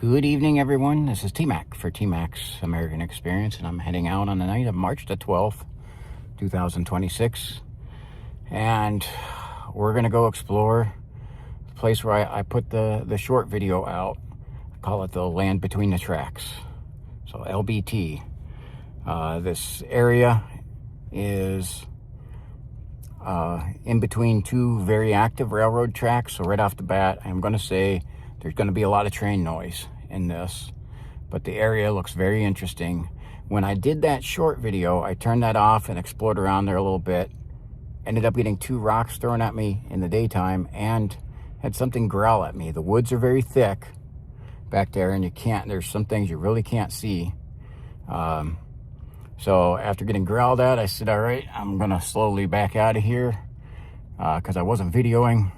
Good evening, everyone. This is T-Mac for T-Mac's American Experience, and I'm heading out on the night of March the 12th, 2026. And we're going to go explore the place where I put the short video out. I call it the Land Between the Tracks. So LBT. This area is in between two very active railroad tracks. So right off the bat, I'm going to say there's going to be a lot of train noise in this, but the area looks very interesting. When I did that short video, I turned that off and explored around there a little bit. Ended up getting 2 rocks thrown at me in the daytime and had something growl at me. The woods are very thick back there, and there's some things you really can't see. So after getting growled at, I said, all right, I'm gonna slowly back out of here because I wasn't videoing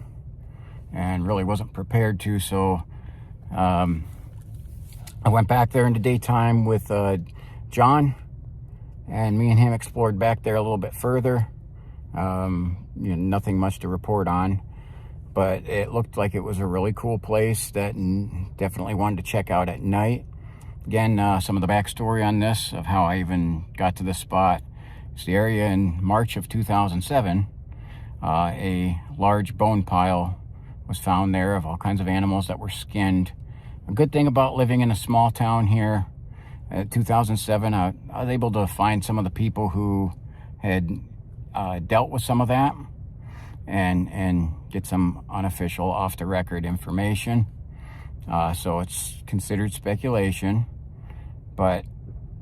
and really wasn't prepared to. So I went back there in the daytime with John, and me and him explored back there a little bit further. Nothing much to report on, but it looked like it was a really cool place that definitely wanted to check out at night. Again, some of the backstory on this, of how I even got to this spot. It's the area in March of 2007. A large bone pile was found there of all kinds of animals that were skinned. A good thing about living in a small town here, 2007, I was able to find some of the people who had dealt with some of that and get some unofficial, off-the-record information. So it's considered speculation, but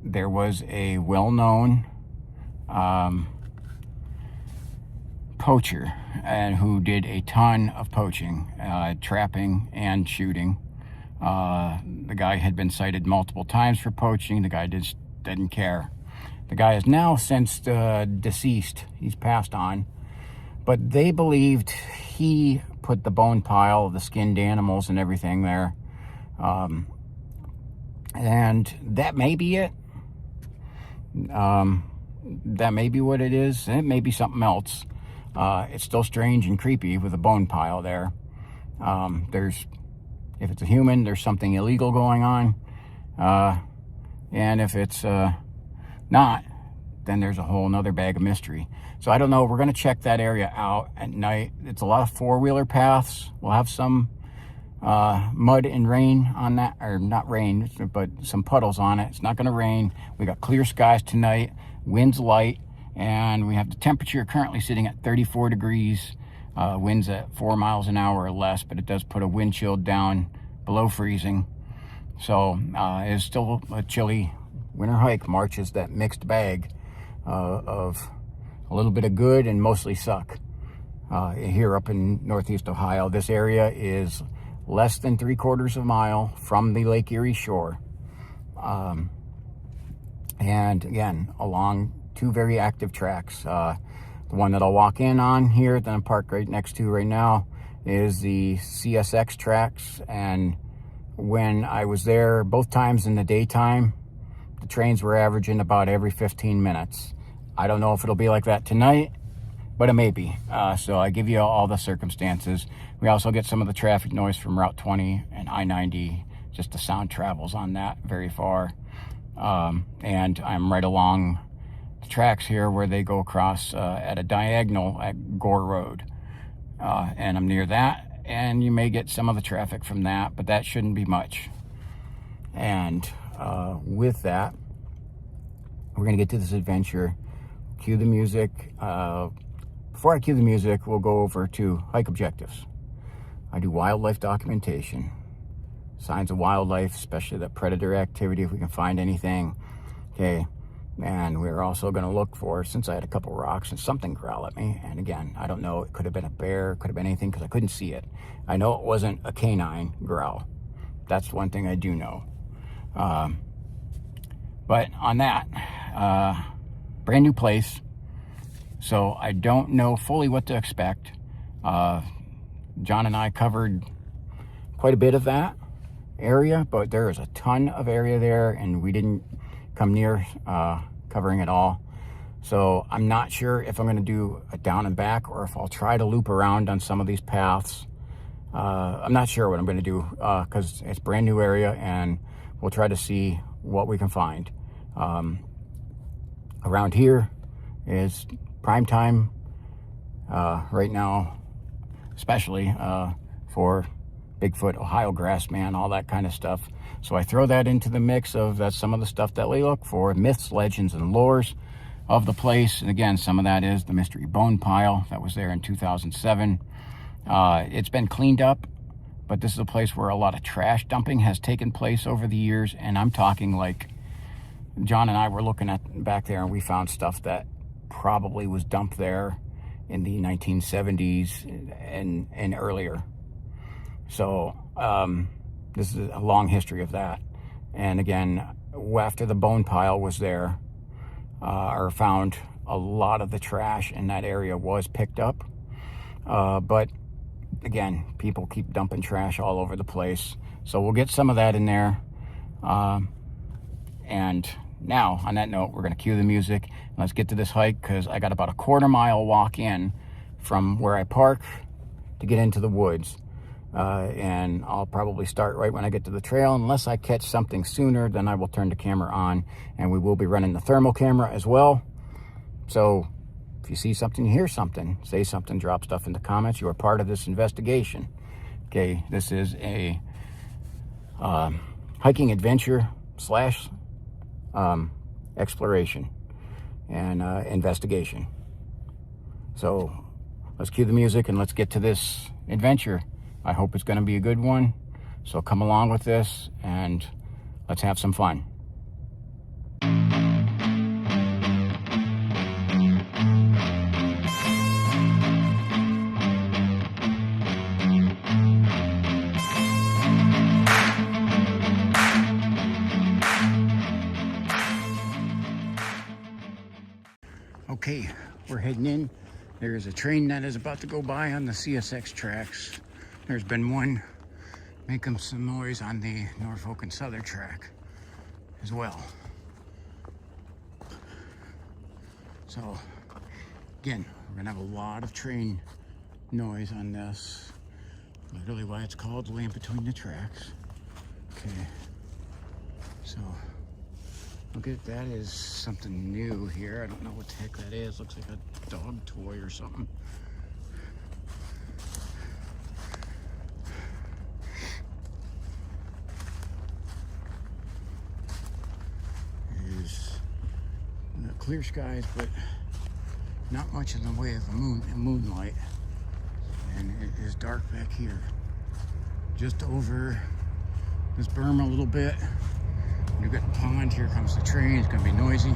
there was a well-known poacher and who did a ton of poaching, trapping and shooting. The guy had been cited multiple times for poaching. The guy just didn't care. The guy is now since deceased. He's passed on. But they believed he put the bone pile, the skinned animals and everything there. And that may be it. That may be what it is. It may be something else. It's still strange and creepy with a bone pile there. If it's a human, there's something illegal going on. And if it's not, then there's a whole nother bag of mystery. So I don't know. We're going to check that area out at night. It's a lot of four-wheeler paths. We'll have some mud and rain on that, or not rain, but some puddles on it. It's not going to rain. We got clear skies tonight, winds light, and we have the temperature currently sitting at 34 degrees. Winds at 4 miles an hour or less, but it does put a wind chill down below freezing. So it's still a chilly winter hike. March is that mixed bag of a little bit of good and mostly suck. Here up in Northeast Ohio, this area is less than 3/4 of a mile from the Lake Erie shore. And again, along 2 very active tracks. The one that I'll walk in on here, that I'm parked right next to right now, is the CSX tracks. And when I was there, both times in the daytime, the trains were averaging about every 15 minutes. I don't know if it'll be like that tonight, but it may be. So I give you all the circumstances. We also get some of the traffic noise from Route 20 and I-90. Just the sound travels on that very far. And I'm right along the tracks here where they go across at a diagonal at Gore Road. And I'm near that, and you may get some of the traffic from that, but that shouldn't be much. And with that, we're going to get to this adventure. Cue the music. Before I cue the music, we'll go over to hike objectives. I do wildlife documentation, signs of wildlife, especially the predator activity, if we can find anything. Okay. And we're also going to look for, since I had a couple rocks and something growl at me, and again, I don't know, it could have been a bear, could have been anything because I couldn't see it. I know it wasn't a canine growl. That's one thing I do know. But on that, brand new place, so I don't know fully what to expect. John and I covered quite a bit of that area, but there is a ton of area there, and we didn't come near covering it all. So I'm not sure if I'm going to do a down and back or if I'll try to loop around on some of these paths. I'm not sure what I'm going to do because it's a brand new area, and we'll try to see what we can find. Around here is prime time right now, especially for Bigfoot, Ohio grassman, all that kind of stuff. So I throw that into the mix of that's some of the stuff that we look for, myths, legends, and lores of the place. And again, some of that is the mystery bone pile that was there in 2007. It's been cleaned up, but this is a place where a lot of trash dumping has taken place over the years. And I'm talking like John and I were looking at back there, and we found stuff that probably was dumped there in the 1970s and earlier. So this is a long history of that. And again, after the bone pile was there, or found, a lot of the trash in that area was picked up. But again, people keep dumping trash all over the place. So we'll get some of that in there. And now, on that note, we're going to cue the music. Let's get to this hike, because I got about a quarter-mile walk in from where I park to get into the woods. And I'll probably start right when I get to the trail. Unless I catch something sooner, then I will turn the camera on. And we will be running the thermal camera as well. So if you see something, you hear something, say something, drop stuff in the comments. You are part of this investigation. Okay, this is a hiking adventure slash exploration and investigation. So let's cue the music and let's get to this adventure. I hope it's going to be a good one. So come along with this and let's have some fun. Okay, we're heading in. There is a train that is about to go by on the CSX tracks. There's been one making some noise on the Norfolk and Southern track as well. So again, we're gonna have a lot of train noise on this. Literally why it's called Land Between the Tracks. Okay, so look at that, is something new here. I don't know what the heck that is. Looks like a dog toy or something. There's clear skies, but not much in the way of the moonlight. And it is dark back here. Just over this berm a little bit. You've got the pond, here comes the train, it's gonna be noisy.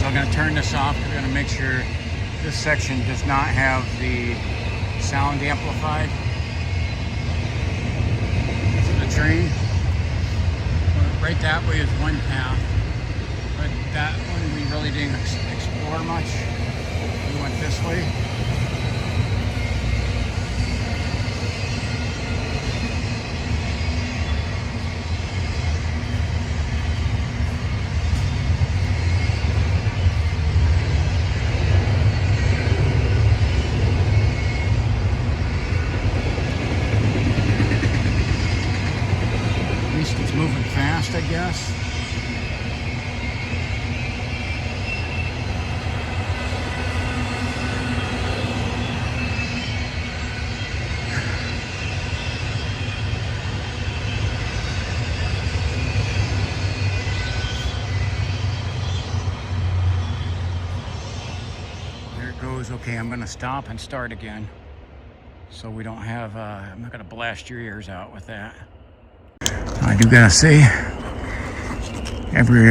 I'm going to turn this off. We're going to make sure this section does not have the sound amplified. So the train, right that way is one path, but that one we really didn't explore much. We went this way. Moving fast, I guess. There it goes. Okay, I'm going to stop and start again. so we don't have, I'm not gonna blast your ears out with that. I do gotta say,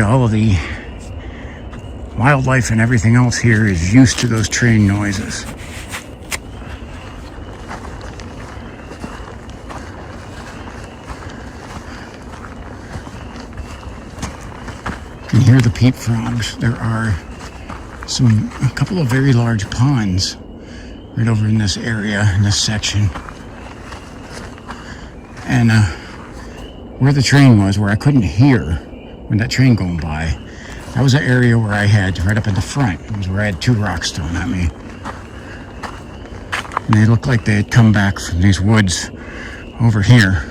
all of the wildlife and everything else here is used to those train noises. You can hear the peep frogs. There are a couple of very large ponds right over in this area, in this section. And where the train was, where I couldn't hear when that train going by, that was an area where I had, right up in the front, it was where I had 2 rocks thrown at me. And they looked like they had come back from these woods over here.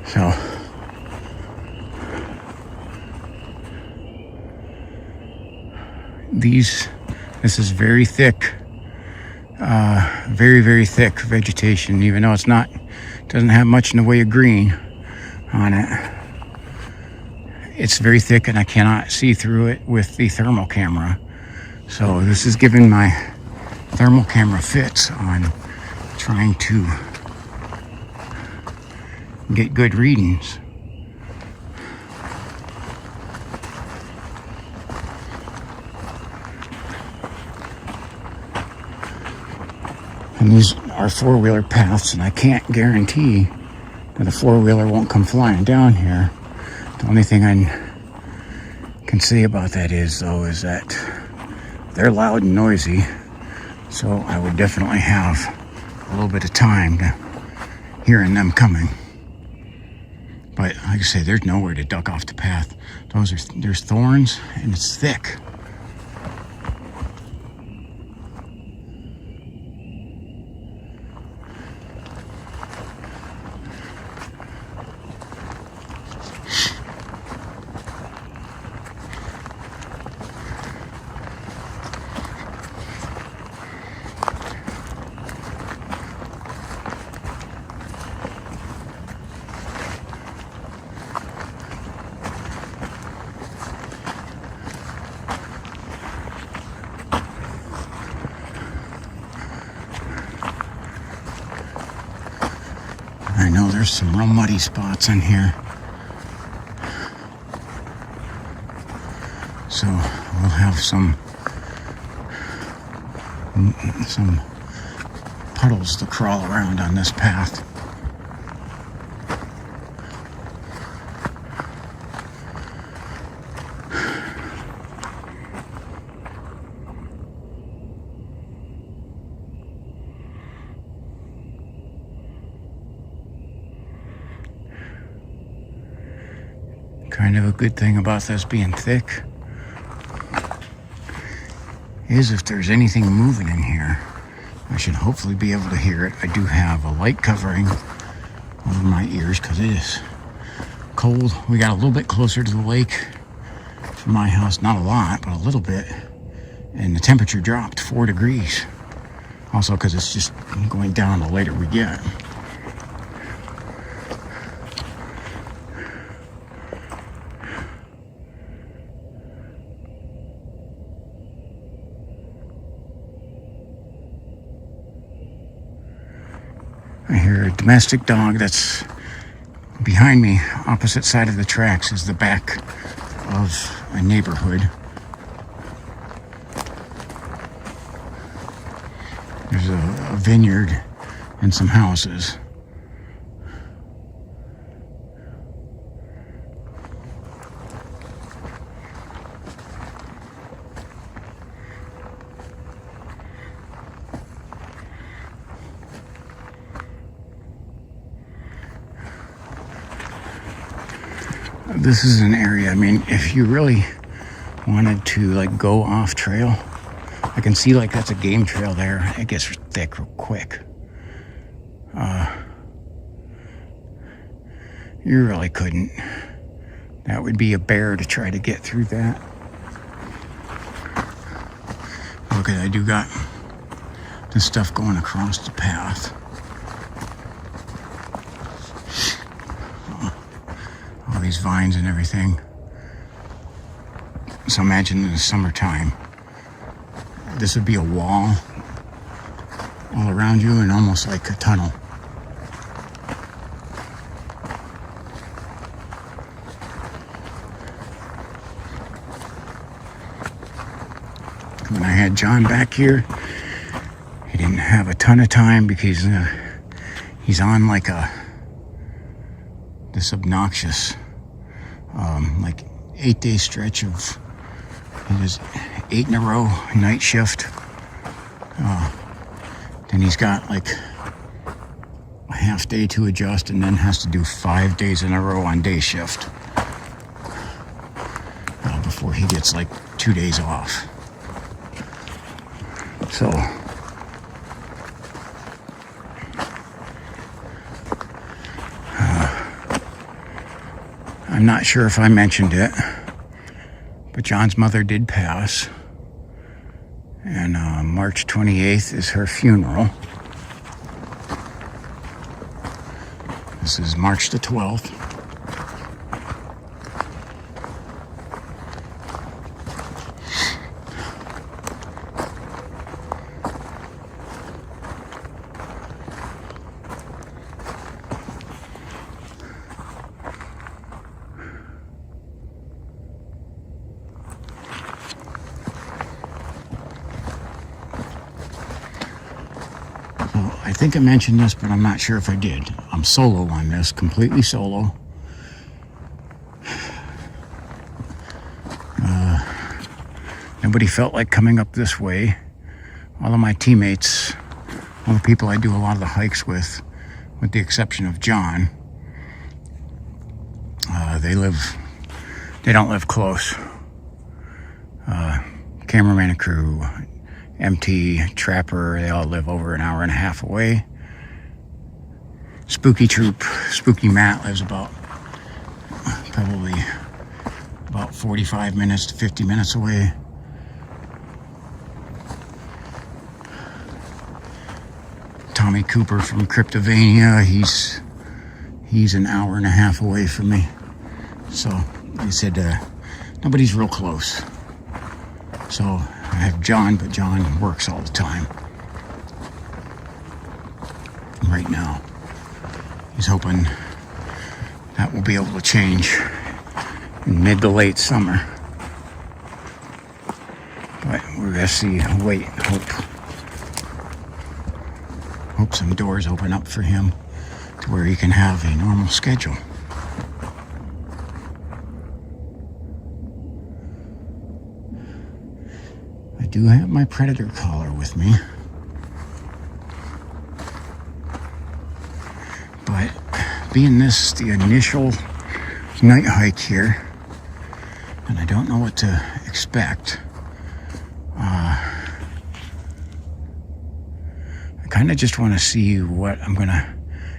So this is very thick, very, very thick vegetation, even though doesn't have much in the way of green on it. It's very thick and I cannot see through it with the thermal camera. So this is giving my thermal camera fits on trying to get good readings. And these are 4-wheeler paths, and I can't guarantee that a 4-wheeler won't come flying down here. The only thing I can say about that is that they're loud and noisy, so I would definitely have a little bit of time to hearing them coming. But like I say, there's nowhere to duck off the path. There's thorns, and it's thick. I know there's some real muddy spots in here. So we'll have some puddles to crawl around on this path. Kind of a good thing about this being thick is if there's anything moving in here, I should hopefully be able to hear it. I do have a light covering over my ears because it is cold. We got a little bit closer to the lake from my house, not a lot, but a little bit, and the temperature dropped 4 degrees. Also because it's just going down the later we get. I hear a domestic dog that's behind me, opposite side of the tracks is the back of a neighborhood. There's a vineyard and some houses. This is an area, I mean, if you really wanted to like go off trail, I can see like that's a game trail there. It gets thick real quick. You really couldn't. That would be a bear to try to get through that. Okay, I do got this stuff going across the path. these vines and everything. So imagine in the summertime, this would be a wall all around you and almost like a tunnel. When I had John back here, he didn't have a ton of time because he's on like this obnoxious like 8-day stretch of his 8 in a row night shift. Then he's got like a half day to adjust, and then has to do 5 days in a row on day shift before he gets like 2 days off. So I'm not sure if I mentioned it, but John's mother did pass, and March 28th is her funeral. This is March the 12th. I think I mentioned this, but I'm not sure if I did. I'm solo on this, completely solo. Nobody felt like coming up this way. All of my teammates, all the people I do a lot of the hikes with the exception of John, they don't live close. Cameraman and crew, MT, Trapper, they all live over an hour and a half away. Spooky Troop, Spooky Matt lives probably about 45 minutes to 50 minutes away. Tommy Cooper from Cryptovania, he's an hour and a half away from me. So they said nobody's real close. So I have John, but John works all the time. Right now, he's hoping that will be able to change in mid to late summer. But we're gonna see, wait, hope some doors open up for him to where he can have a normal schedule. I do have my predator collar with me, but being this the initial night hike here, and I don't know what to expect, I kind of just want to see what I'm gonna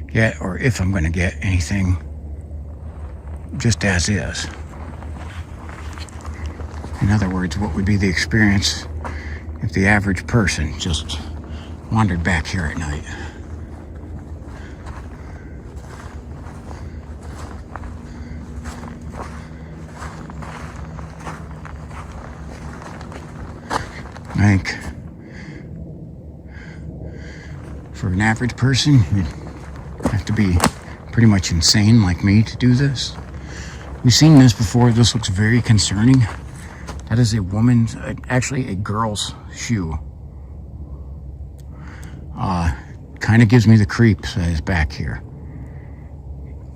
get, or if I'm gonna get anything just as is. In other words, what would be the experience if the average person just wandered back here at night? I think for an average person, you'd have to be pretty much insane like me to do this. We've seen this before. This looks very concerning. That is a woman's, actually a girl's shoe. Kind of gives me the creeps that is back here.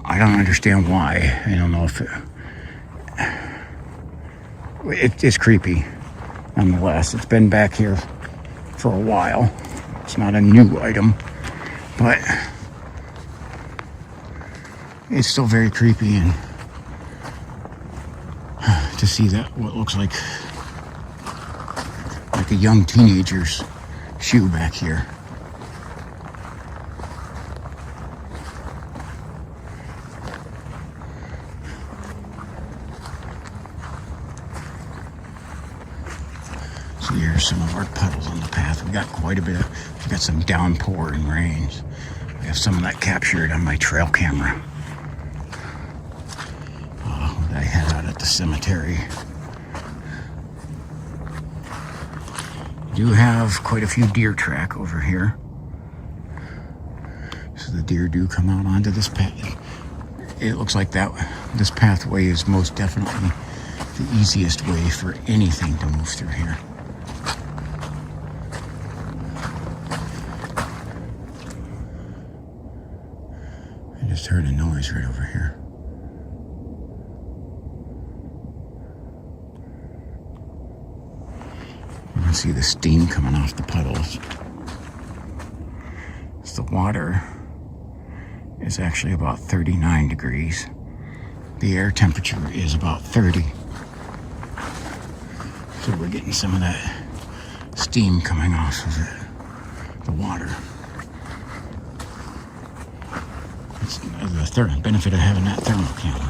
I don't understand why. I don't know if it's creepy. Nonetheless, it's been back here for a while. It's not a new item, but it's still very creepy, and to see that what looks like a young teenager's shoe back here. So here's some of our puddles on the path. We got quite a bit of, we got some downpour and rains. I have some of that captured on my trail camera. the cemetery. You do have quite a few deer track over here. So the deer do come out onto this path. It looks like this pathway is most definitely the easiest way for anything to move through here. I just heard a noise right over here. You can see the steam coming off the puddles. The water is actually about 39 degrees. The air temperature is about 30. So we're getting some of that steam coming off of the water. It's the benefit of having that thermal camera.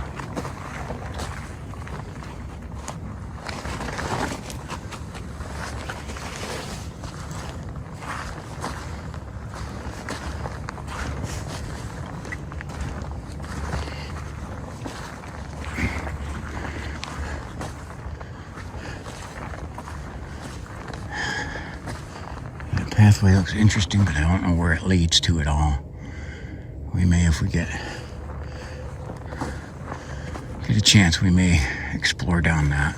Pathway looks interesting, but I don't know where it leads to at all. We may, if we get a chance, we may explore down that.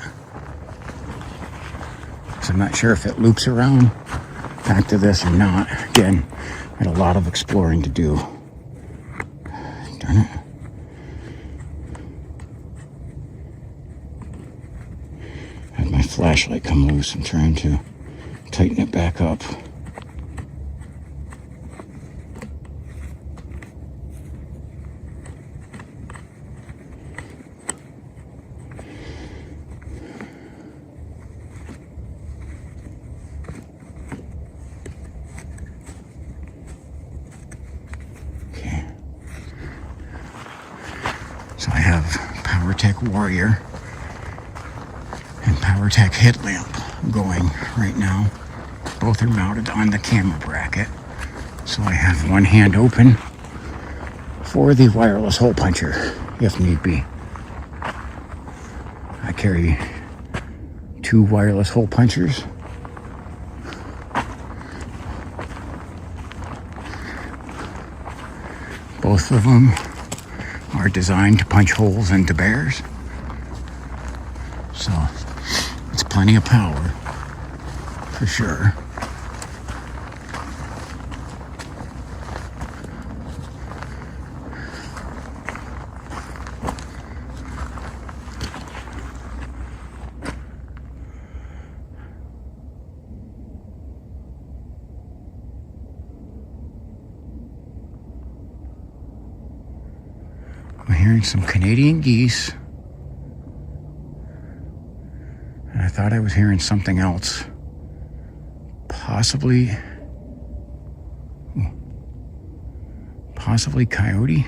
So I'm not sure if it loops around back to this or not. Again, I had a lot of exploring to do. Darn it. I had my flashlight come loose. I'm trying to tighten it back up. So I have PowerTech Warrior and PowerTech Headlamp going right now. Both are mounted on the camera bracket. So I have one hand open for the wireless hole puncher if need be. I carry 2 wireless hole punchers. Both of them are designed to punch holes into bears. So it's plenty of power for sure. I'm hearing some Canadian geese. And I thought I was hearing something else. Possibly coyote?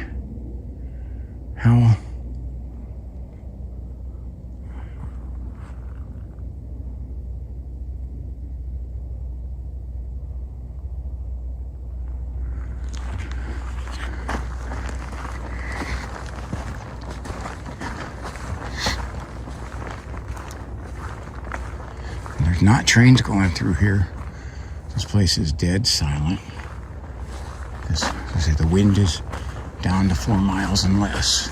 How? There's not trains going through here. This place is dead silent. The wind is down to 4 miles and less.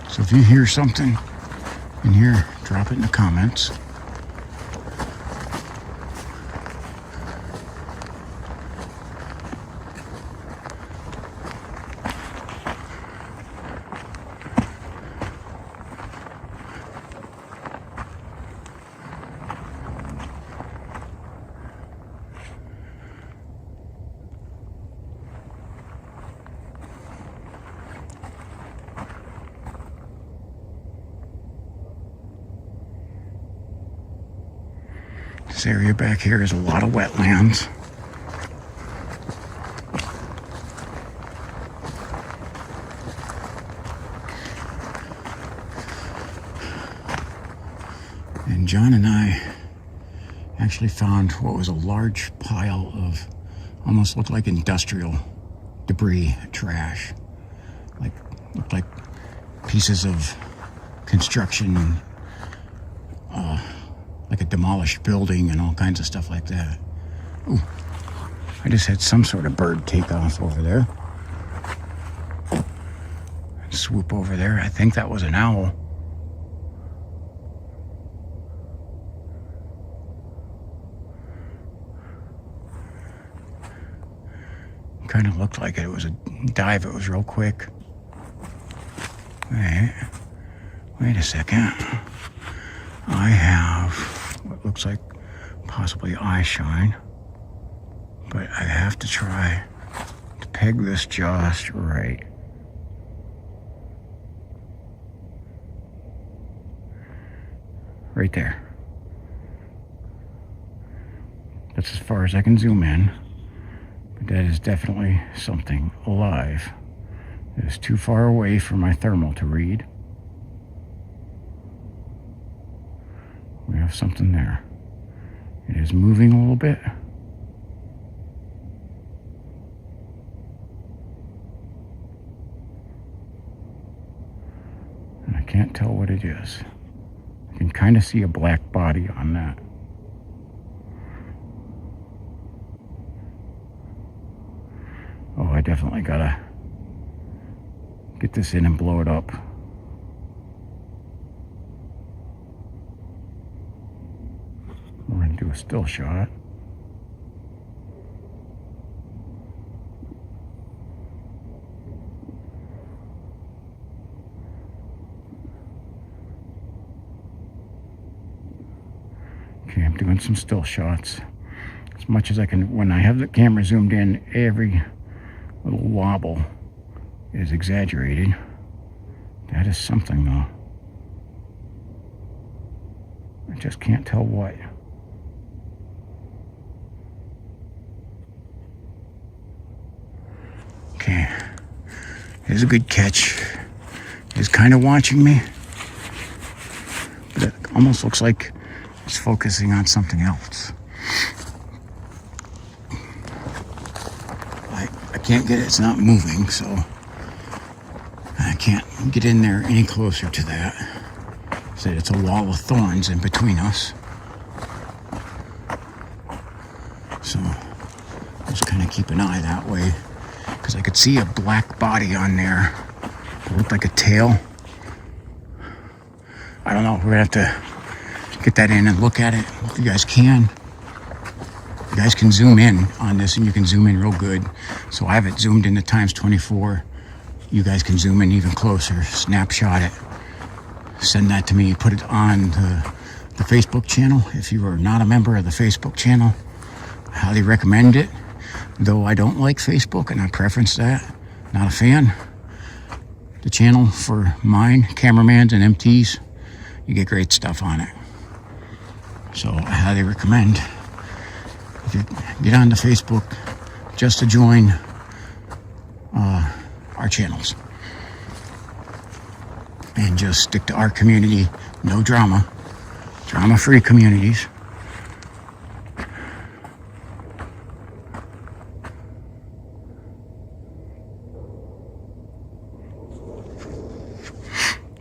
So if you hear something in here, drop it in the comments. This area back here is a lot of wetlands. And John and I actually found what was a large pile of almost looked like industrial debris, trash. Looked like pieces of construction, like a demolished building and all kinds of stuff like that. Ooh, I just had some sort of bird take off over there. Swoop over there. I think that was an owl. Kind of looked like it. It was a dive. It was real quick. Wait a second. I have what looks like possibly eye shine, but I have to try to peg this just right. Right there. That's as far as I can zoom in. But that is definitely something alive. It is too far away for my thermal to read. We have something there. It is moving a little bit. And I can't tell what it is. I can kind of see a black body on that. Oh, I definitely gotta get this in and blow it up. We're gonna do a still shot. Okay, I'm doing some still shots as much as I can. When I have the camera zoomed in, every little wobble is exaggerated. That is something though. I just can't tell what. Okay, here's a good catch. He's kind of watching me, but it almost looks like it's focusing on something else. I can't get it, it's not moving, so I can't get in there any closer to that. So it's a wall of thorns in between us. So just kind of keep an eye that way, because I could see a black body on there. It looked like a tail. I don't know, we're gonna have to get that in and look at it if you guys can. You guys can zoom in on this, and you can zoom in real good. So I have it zoomed into times 24. You guys can zoom in even closer, snapshot it, send that to me, put it on the Facebook channel. If you are not a member of the Facebook channel, I highly recommend it. Though I don't like Facebook and I preference that, not a fan. The channel for mine, cameramans and MTs, you get great stuff on it. So I highly recommend, if you get on the Facebook, just to join our channels and just stick to our community. No drama, drama-free communities.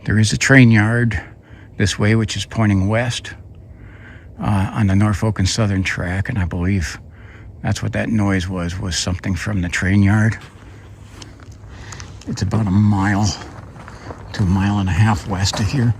There is a train yard this way, which is pointing west on the Norfolk and Southern track, and I believe that's what that noise was something from the train yard. It's about a mile to a mile and a half west of here.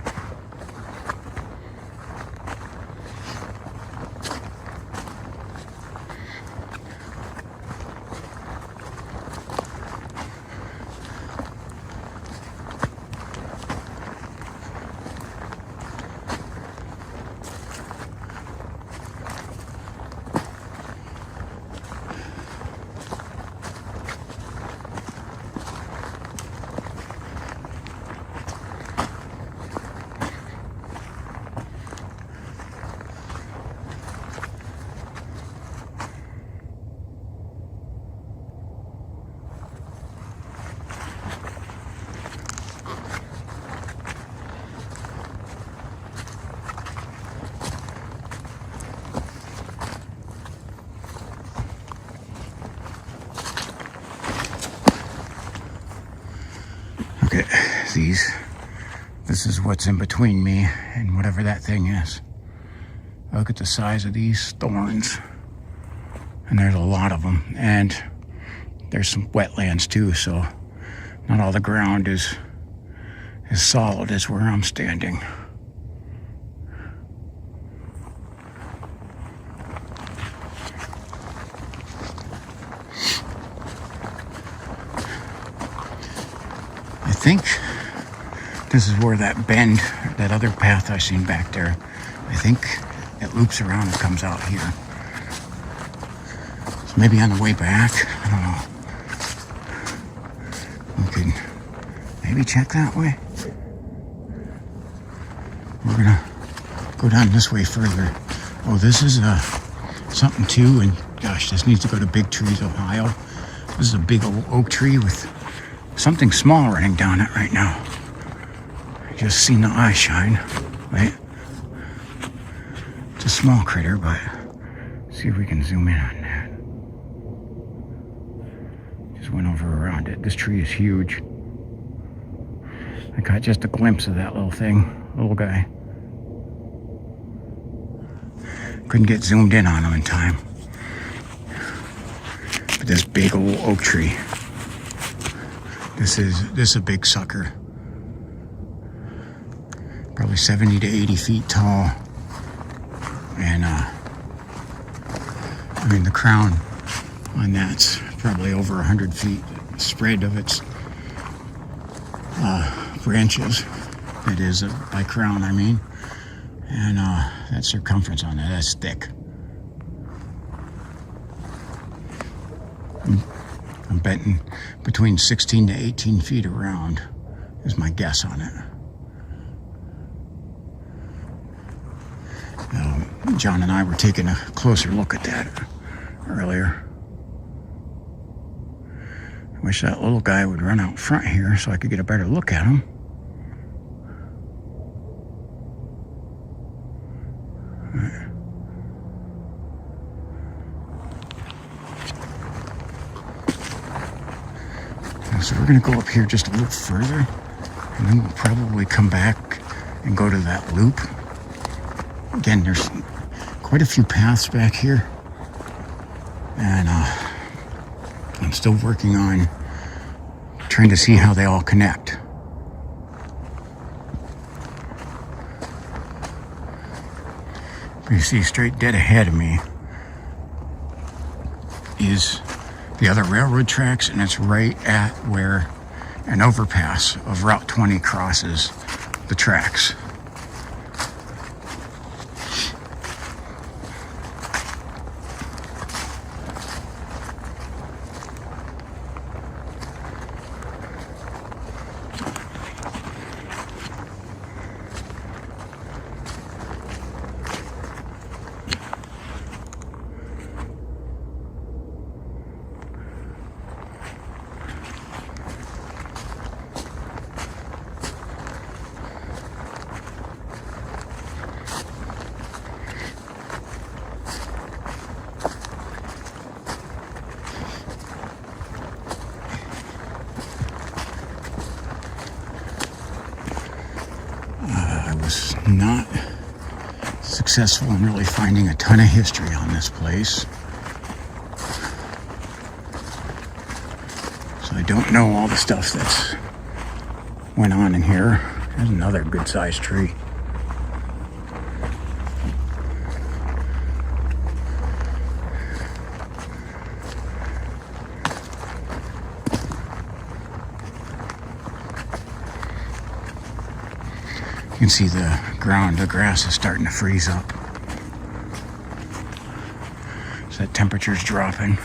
This is what's in between me and whatever that thing is. Look at the size of these thorns. And there's a lot of them. And there's some wetlands too, so not all the ground is as solid as where I'm standing. I think this is where that bend, that other path I seen back there, I think it loops around and comes out here. So maybe on the way back, I don't know. We could maybe check that way. We're gonna go down this way further. Oh, this is something too, and gosh, this needs to go to Big Trees, Ohio. This is a big old oak tree with something small running down it right now. I just seen the eye shine. Wait. It's a small critter, but see if we can zoom in on that. Just went over around it. This tree is huge. I got just a glimpse of that little thing, little guy. Couldn't get zoomed in on him in time. But this big old oak tree. This is a big sucker. Probably 70 to 80 feet tall. And I mean the crown on that's probably over 100 feet spread of its branches. That is by crown, I mean. And that circumference on that, that's thick. I'm betting between 16 to 18 feet around is my guess on it. John and I were taking a closer look at that earlier. I wish that little guy would run out front here so I could get a better look at him. So we're going to go up here just a little further, and then we'll probably come back and go to that loop. Again, there's quite a few paths back here, and I'm still working on trying to see how they all connect. You see, straight dead ahead of me is the other railroad tracks, and it's right at where an overpass of Route 20 crosses the tracks. Not successful in really finding a ton of history on this place. So I don't know all the stuff that's went on in here. There's another good sized tree. You can see the ground, the grass is starting to freeze up. So that temperature's dropping.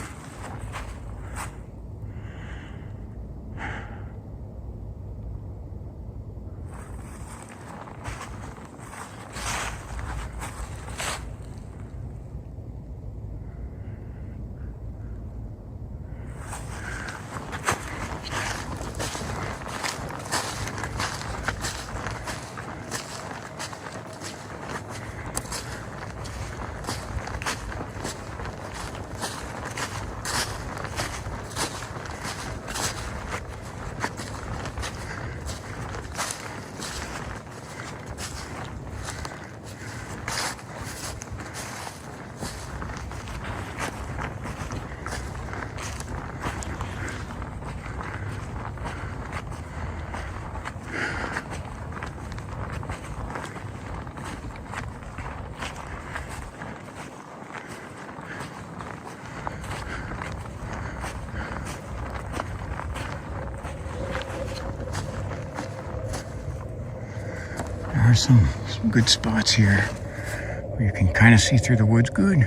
are some good spots here where you can kind of see through the woods good.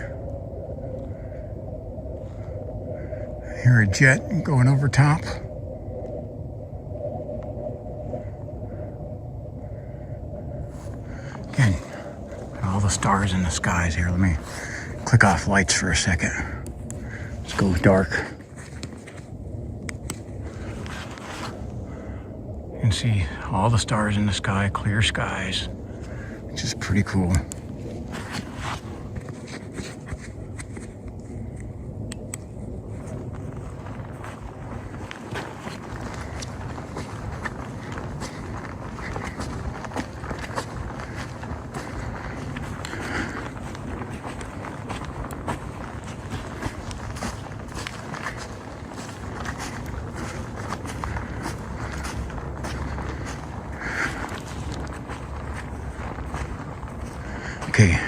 I hear a jet going over top. Again, all the stars in the skies here. Let me click off lights for a second. Let's go dark. You can see all the stars in the sky, clear skies, which is pretty cool. Okay,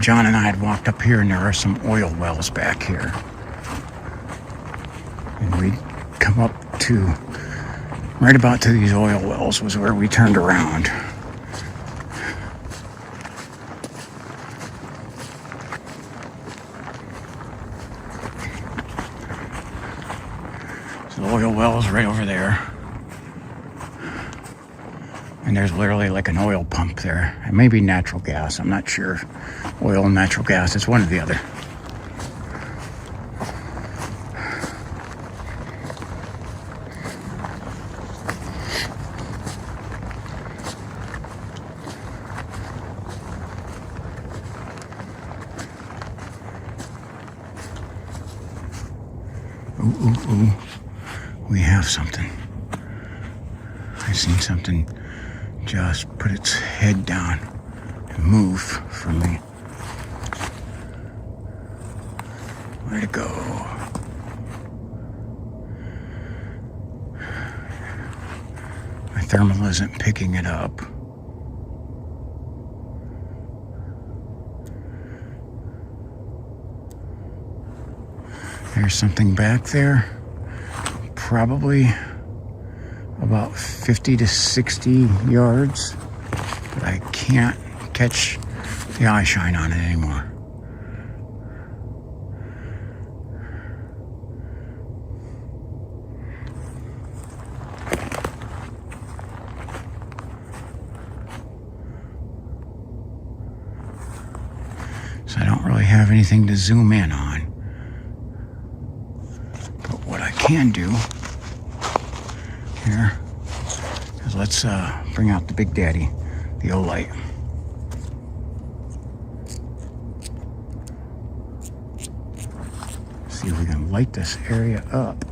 John and I had walked up here and there are some oil wells back here. And we'd come up to, right about to these oil wells was where we turned around. So the oil well is right over there. And there's literally like an oil pump there. It may be natural gas, I'm not sure. Oil and natural gas, it's one or the other. Ooh, we have something. I seen something just put its head down and move from me. Where'd it go? My thermal isn't picking it up. There's something back there. Probably about 50 to 60 yards, but I can't catch the eye shine on it anymore. So I don't really have anything to zoom in on. But what I can do here is let's bring out the Big Daddy, the O-Light. See if we can light this area up.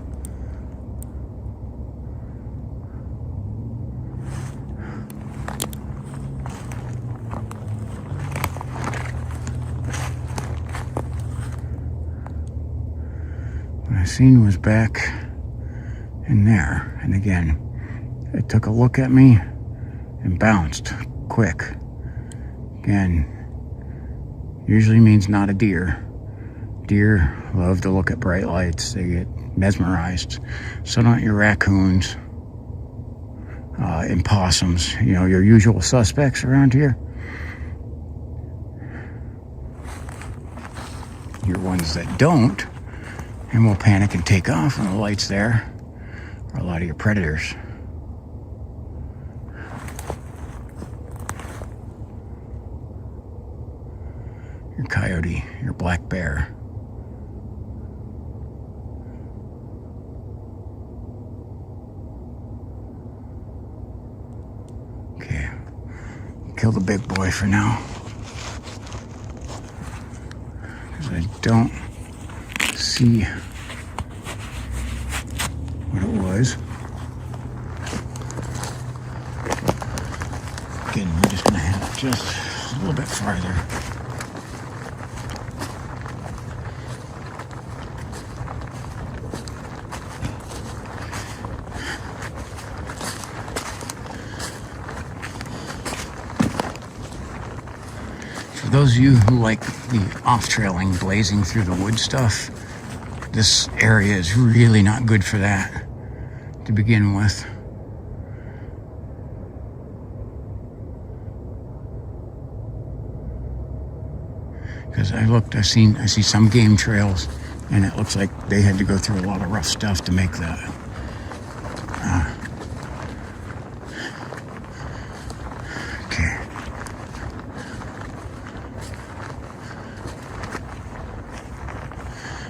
What I seen was back in there, and again, it took a look at me and bounced quick. Again, usually means not a deer. Deer love to look at bright lights. They get mesmerized. So don't your raccoons, and possums, you know, your usual suspects around here. Your ones that don't and will panic and take off when the light's there are a lot of your predators. Your coyote, your black bear. Okay, kill the big boy for now, because I don't see what it was. Again, we're just gonna head just a little bit farther. For those of you who like the off-trailing, blazing through the wood stuff, this area is really not good for that to begin with. because I see some game trails, and it looks like they had to go through a lot of rough stuff to make that. Okay.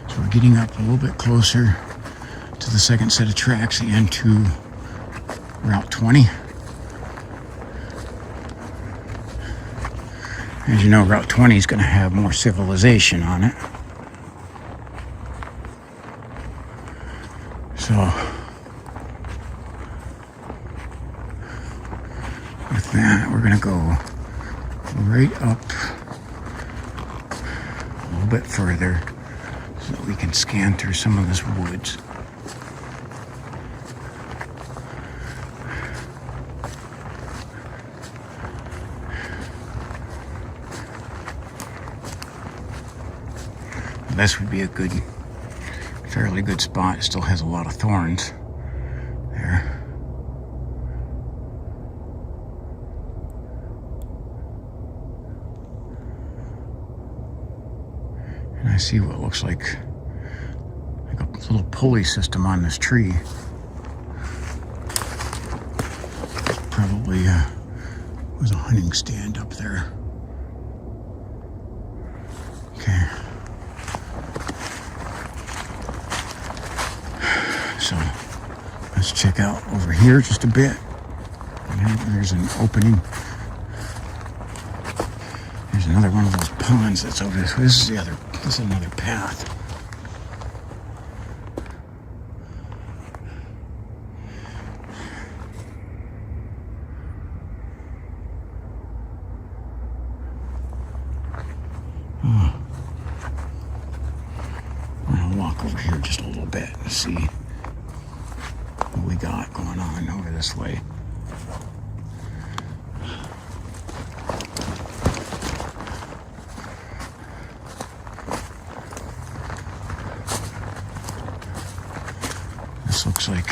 So we're getting up a little bit closer to the second set of tracks and to Route 20. As you know, Route 20 is going to have more civilization on it. So, with that, we're going to go right up a little bit further so that we can scan through some of this woods. This would be a fairly good spot. It still has a lot of thorns there. And I see what looks like a little pulley system on this tree. Probably was a hunting stand up there. Okay. So let's check out over here just a bit. There's an opening. There's another one of those ponds that's over this. This is another path. I'm gonna walk over here just a little bit and see what we got going on over this way. This looks like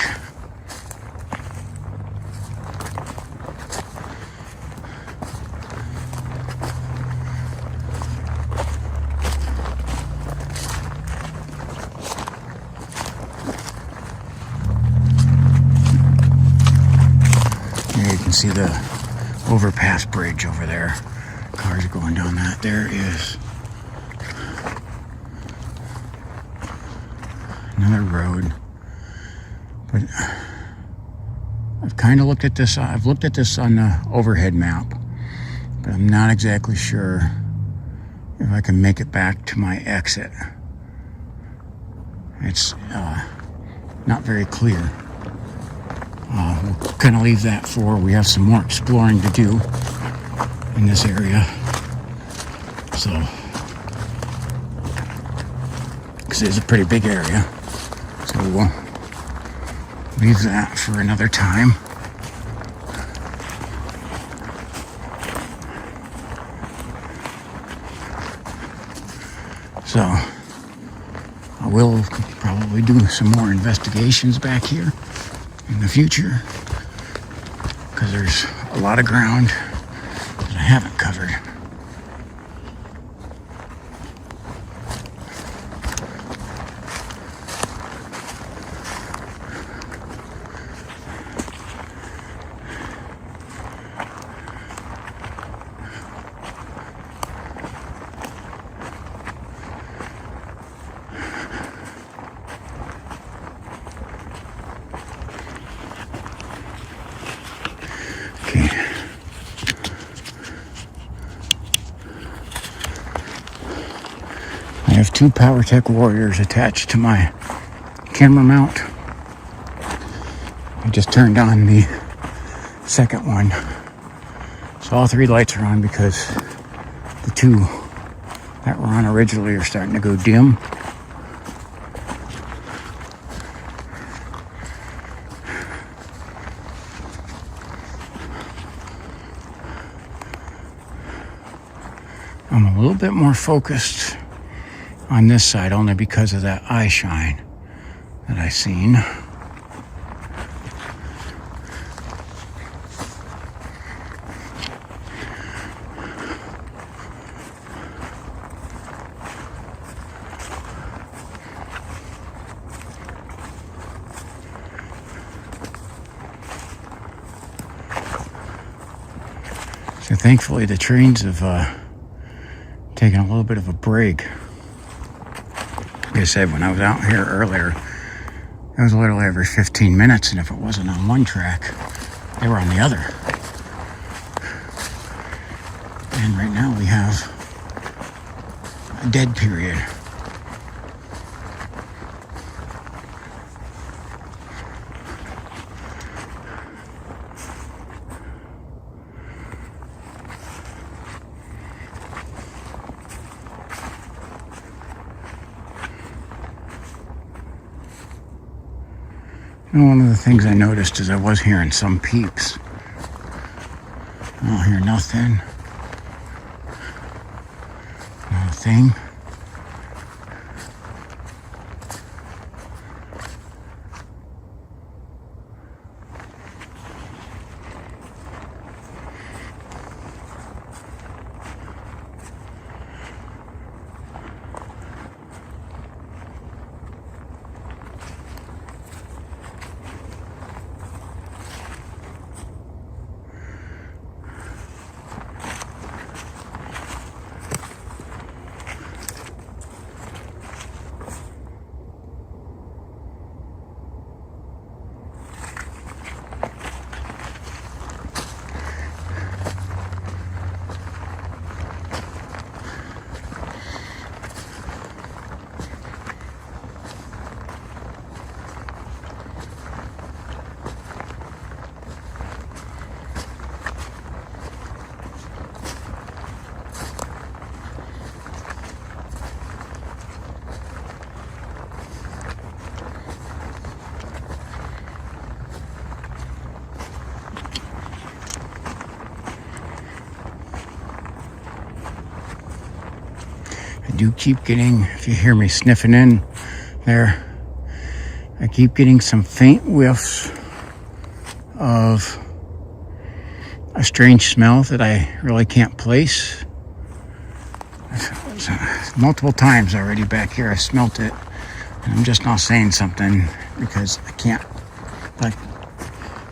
see the overpass bridge over there. Cars are going down that. There is another road. But I've kind of looked at this. I've looked at this on the overhead map, but I'm not exactly sure if I can make it back to my exit. It's not very clear. We'll kind of leave that for, we have some more exploring to do in this area. So, because it's a pretty big area. So we'll leave that for another time. So, I will probably do some more investigations back here in the future, because there's a lot of ground that I haven't covered. I have two PowerTech Warriors attached to my camera mount. I just turned on the second one. So all three lights are on because the two that were on originally are starting to go dim. I'm a little bit more focused on this side only because of that eye shine that I seen. So thankfully the trains have taken a little bit of a break. Like I said, when I was out here earlier, it was literally every 15 minutes, and if it wasn't on one track, they were on the other. And right now we have a dead period. And one of the things I noticed is I was hearing some peeps. I don't hear nothing. Not a thing. I do keep getting, if you hear me sniffing in there, I keep getting some faint whiffs of a strange smell that I really can't place. Multiple times already back here I smelt it, and I'm just not saying something because I can't. I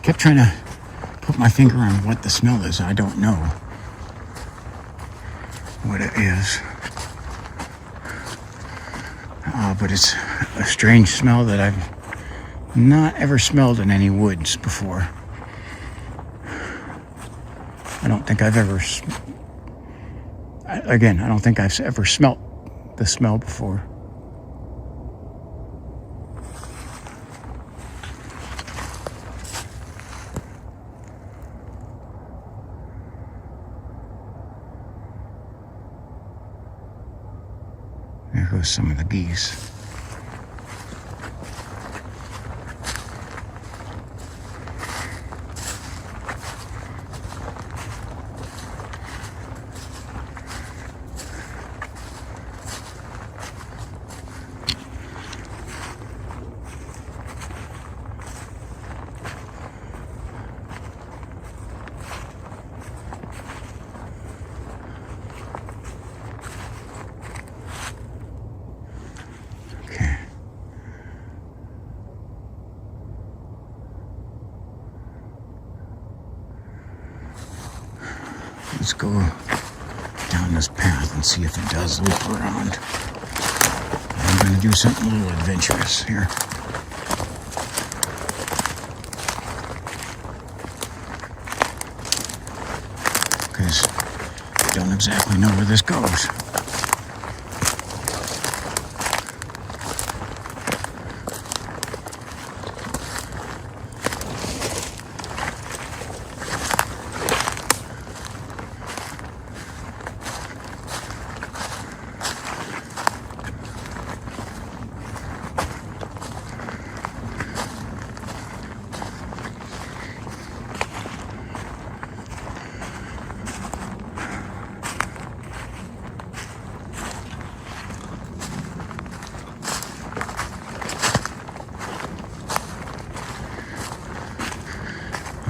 kept trying to put my finger on what the smell is. I don't know what it is. But it's a strange smell that I've not ever smelled in any woods before. I don't think I've ever, I don't think I've ever smelt the smell before. There goes some of the geese. Let's go down this path and see if it does loop around. I'm going to do something a little adventurous here. Because I don't exactly know where this goes.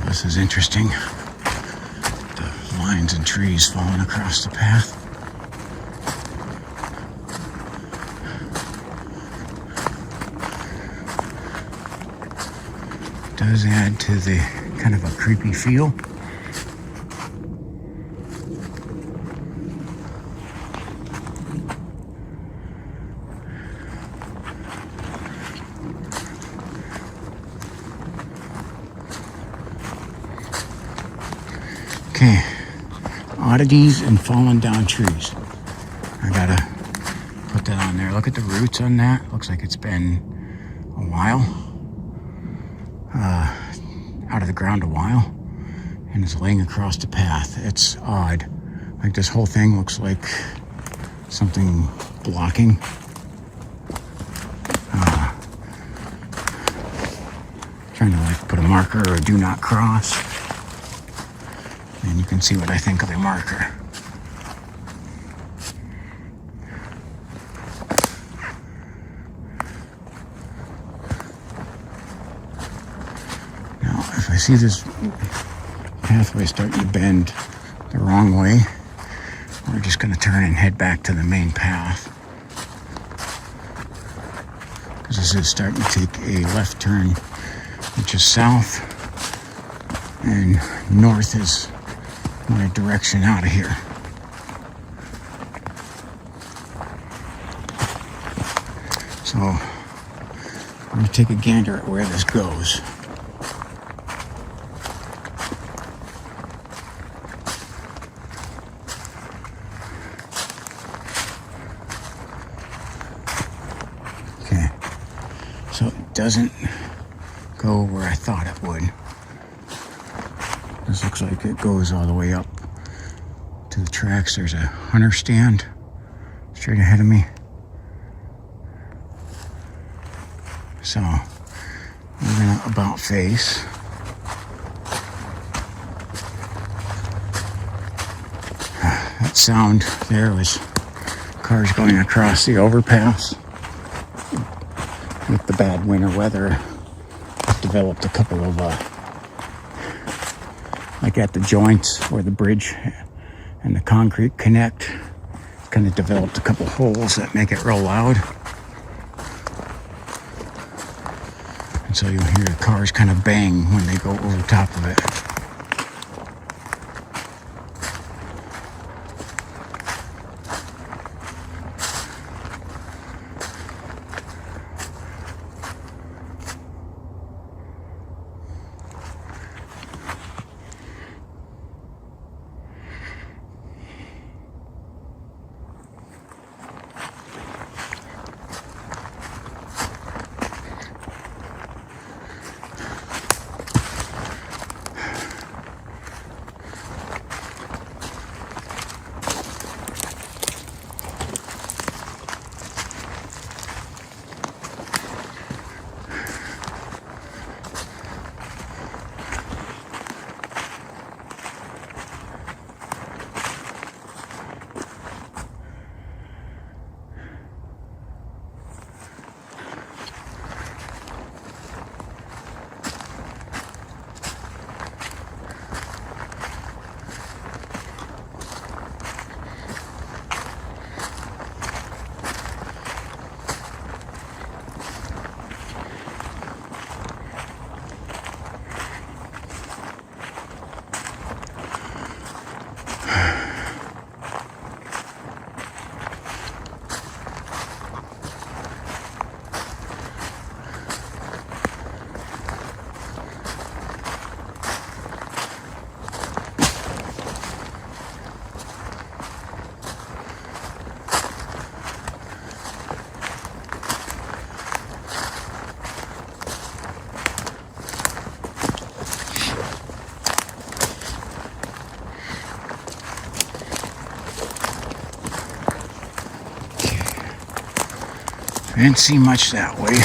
This is interesting. The lines and trees falling across the path. Does add to the kind of a creepy feel. lot of these and fallen down trees. I gotta put that on there. Look at the roots on that. Looks like it's been a while. Out of the ground a while. And it's laying across the path. It's odd. Like this whole thing looks like something blocking. Trying to like put a marker or a do not cross. And you can see what I think of the marker. Now, if I see this pathway starting to bend the wrong way, we're just going to turn and head back to the main path. Because this is starting to take a left turn, which is south, and north is my direction out of here. So I'm going to take a gander at where this goes. Okay, so it doesn't go where I thought it would. This looks like it goes all the way up to the tracks. There's a hunter stand straight ahead of me. So we're gonna about face. That sound there was cars going across the overpass. With the bad winter weather, I've developed a couple of like at the joints where the bridge and the concrete connect, kind of developed a couple holes that make it real loud. And so you'll hear the cars kind of bang when they go over top of it. I didn't see much that way.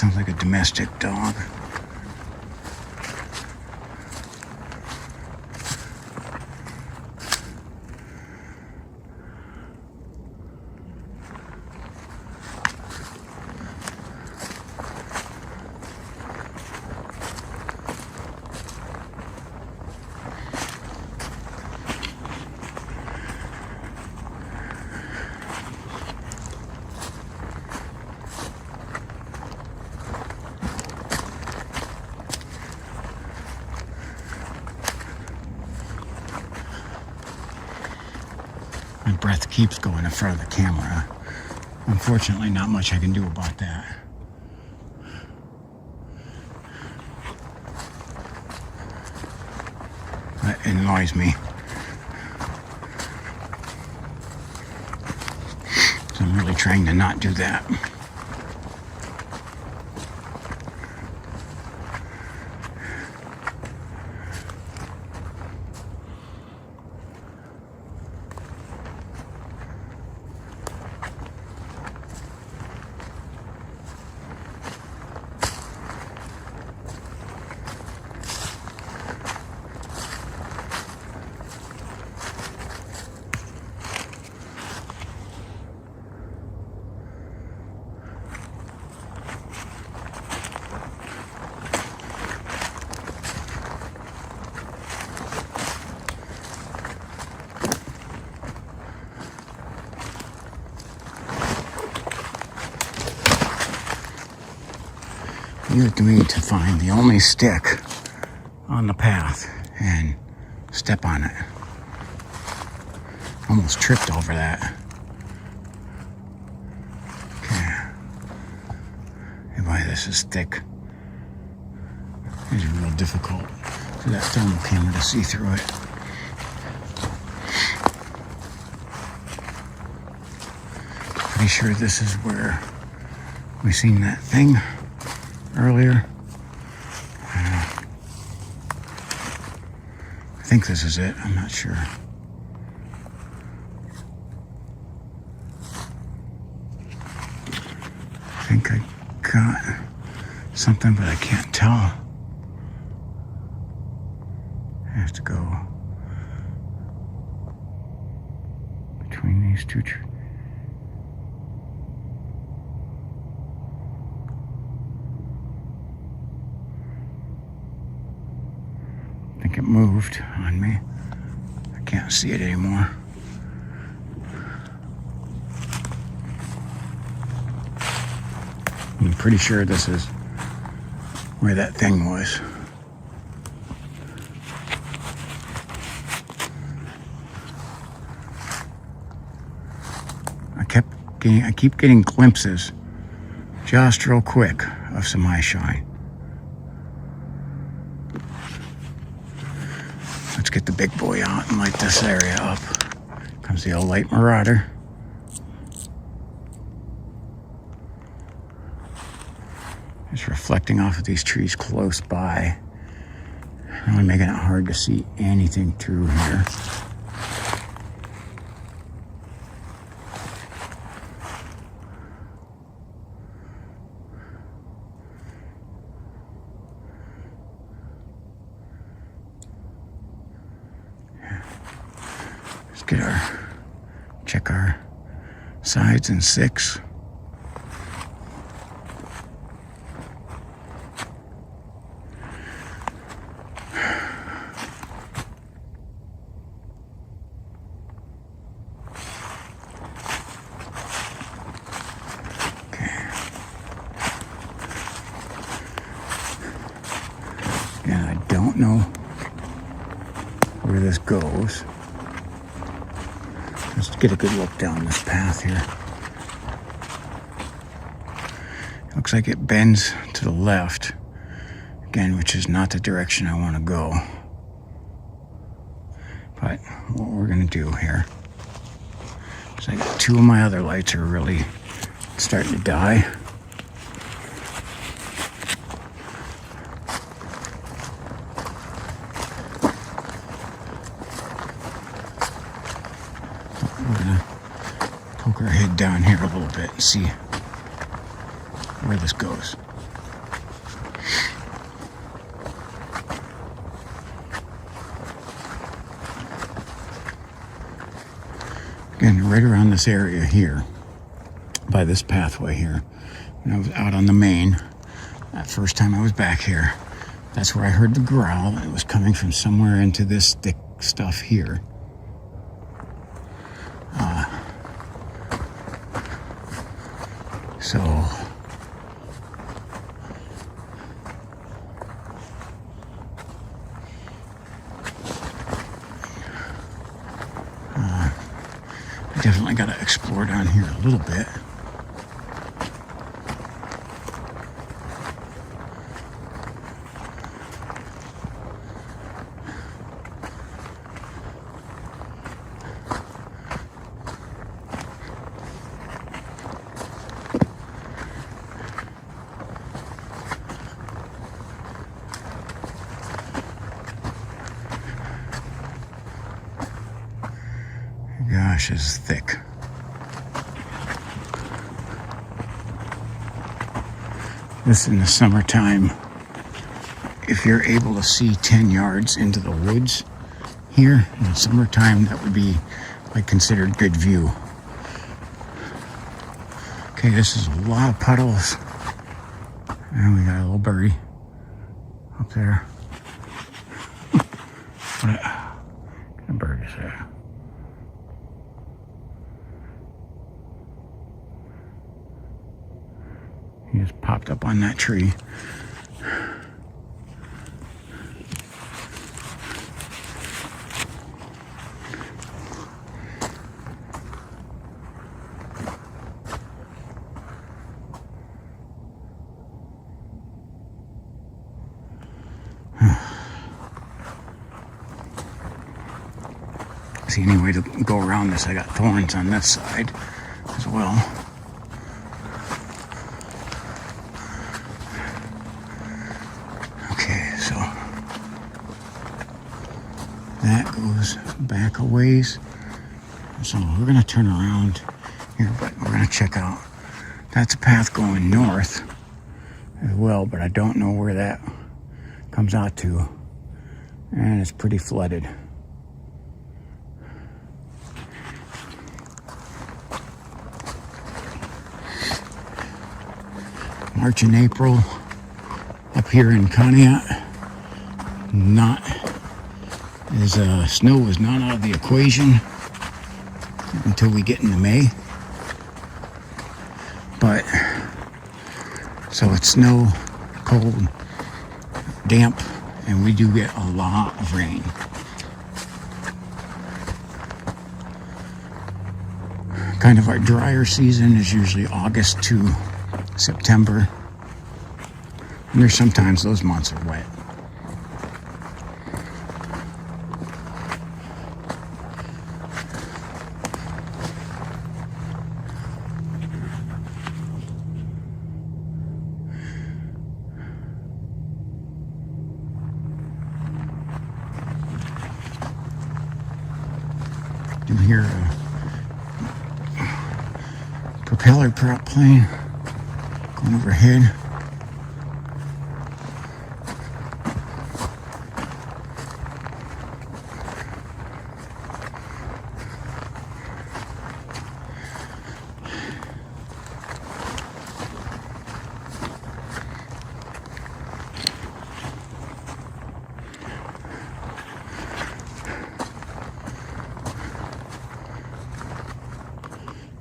sounds like a domestic dog. My breath keeps going in front of the camera. Unfortunately, not much I can do about that. That annoys me. So I'm really trying to not do that. You have to me to find the only stick on the path and step on it. Almost tripped over that. Okay. Hey, boy, this is thick. It's real difficult for that thermal camera to see through it. Pretty sure this is where we seen that thing earlier. I think this is it. I'm not sure. I think I got something, but I can't tell. I have to go between these two trees. I think it moved on me. I can't see it anymore. I'm pretty sure this is where that thing was. I keep getting glimpses, just real quick, of some eye shine. Let's get the big boy out and light this area up. Comes the old light marauder. It's reflecting off of these trees close by, really making it hard to see anything through here. Check our sides in 6. Again, I don't know where this goes. Let's get a good look down this path here. Looks like it bends to the left, again, which is not the direction I want to go. But what we're going to do here is I got 2 of my other lights are really starting to die. We're gonna poke our head down here a little bit and see where this goes. Again, right around this area here, by this pathway here. When I was out on the main, that first time I was back here, that's where I heard the growl. It was coming from somewhere into this thick stuff here. So I definitely got to explore down here a little bit. Gosh, it's thick. This in the summertime, if you're able to see 10 yards into the woods here in the summertime, that would be like considered good view. Okay, this is a lot of puddles. And we got a little birdie up there. What kind of bird is that? He just popped up on that tree. See any way to go around this? I got thorns on this side as well. That goes back a ways. So we're going to turn around here, but we're going to check out. That's a path going north as well, but I don't know where that comes out to. And it's pretty flooded. March and April up here in Conneaut, not as snow is not out of the equation until we get into May. But so it's snow, cold, damp, and we do get a lot of rain. Kind of our drier season is usually August to September. And there's sometimes those months are wet. You hear a propeller prop plane going overhead.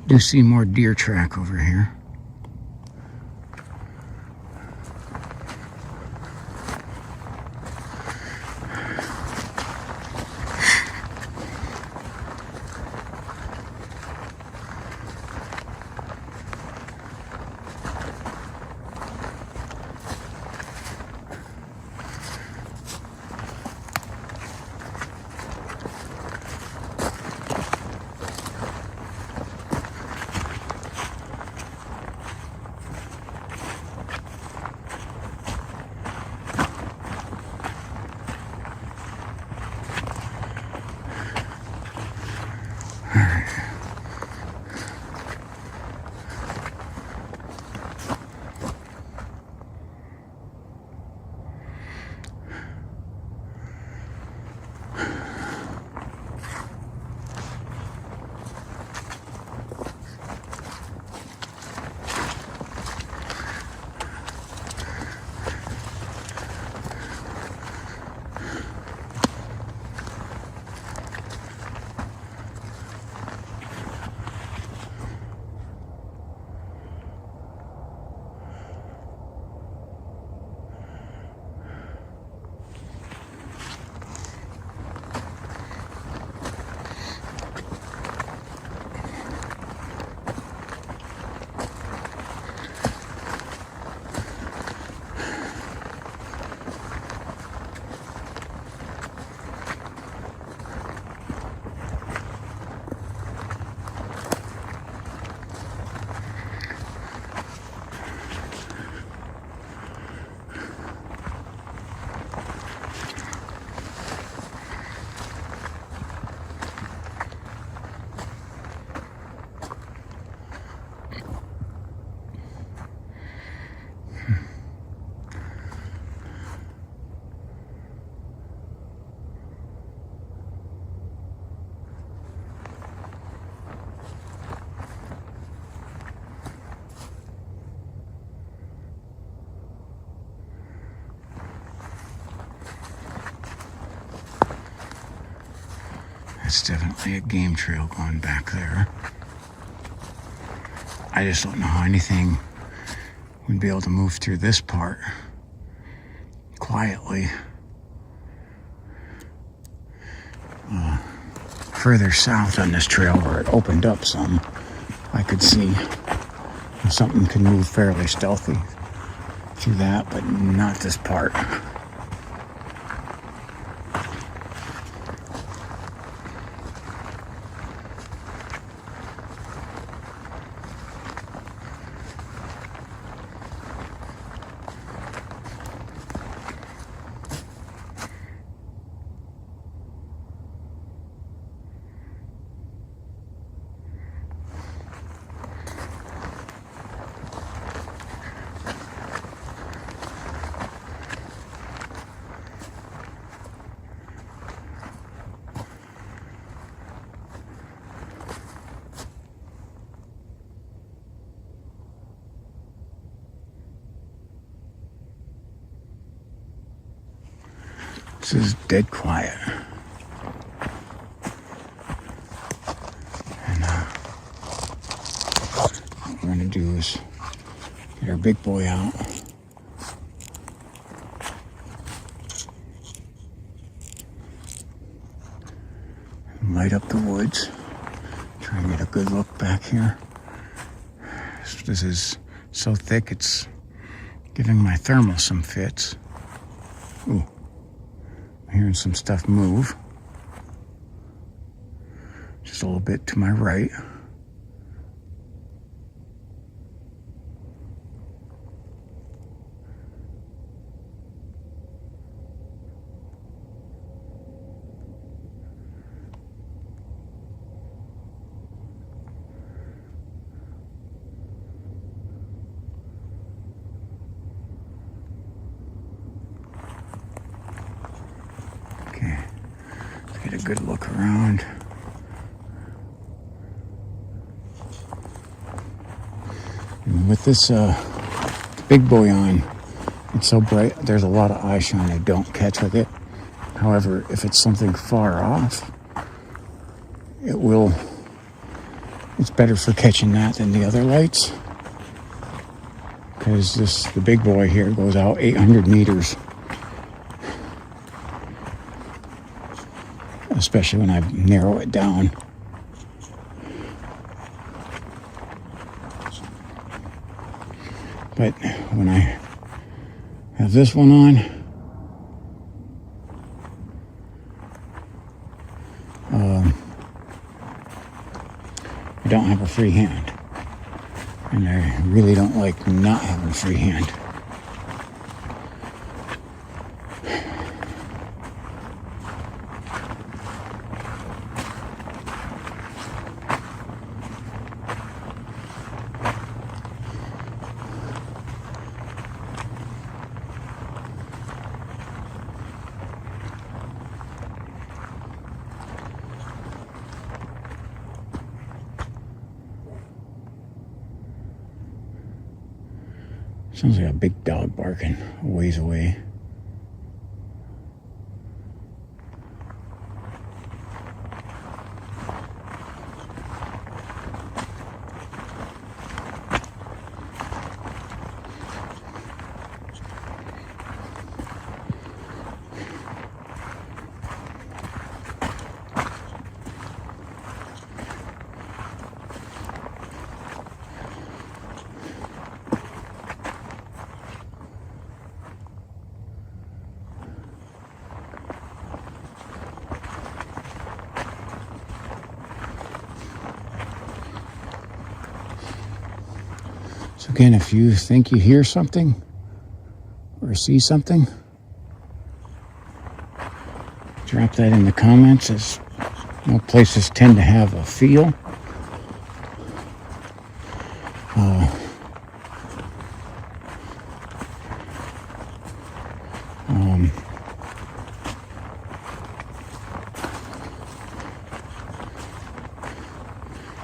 Do see more deer track over here. That's definitely a game trail going back there. I just don't know how anything would be able to move through this part quietly. Further south on this trail where it opened up some, I could see something could move fairly stealthy through that, but not this part. This is dead quiet. And what we're gonna do is get our big boy out. And light up the woods. Try and get a good look back here. This is so thick it's giving my thermal some fits. Ooh. Hearing some stuff move. Just a little bit to my right. Okay, let's get a good look around. And with this big boy on, it's so bright, there's a lot of eye shine I don't catch with it. However, if it's something far off, it's better for catching that than the other lights. Because the big boy here goes out 800 meters. Especially when I narrow it down. But when I have this one on, I don't have a free hand. And I really don't like not having a free hand. Sounds like a big dog barking a ways away. So again, if you think you hear something or see something, drop that in the comments, as places tend to have a feel.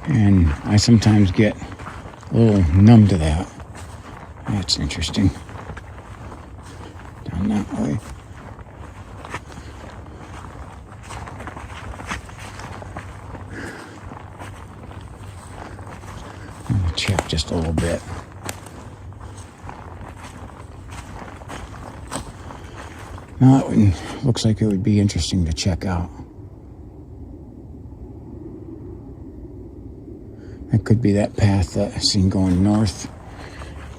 And I sometimes get a little numb to that. That's interesting. Down that way. back just a little bit. Now that one looks like it would be interesting to check out. That could be that path that I seen going north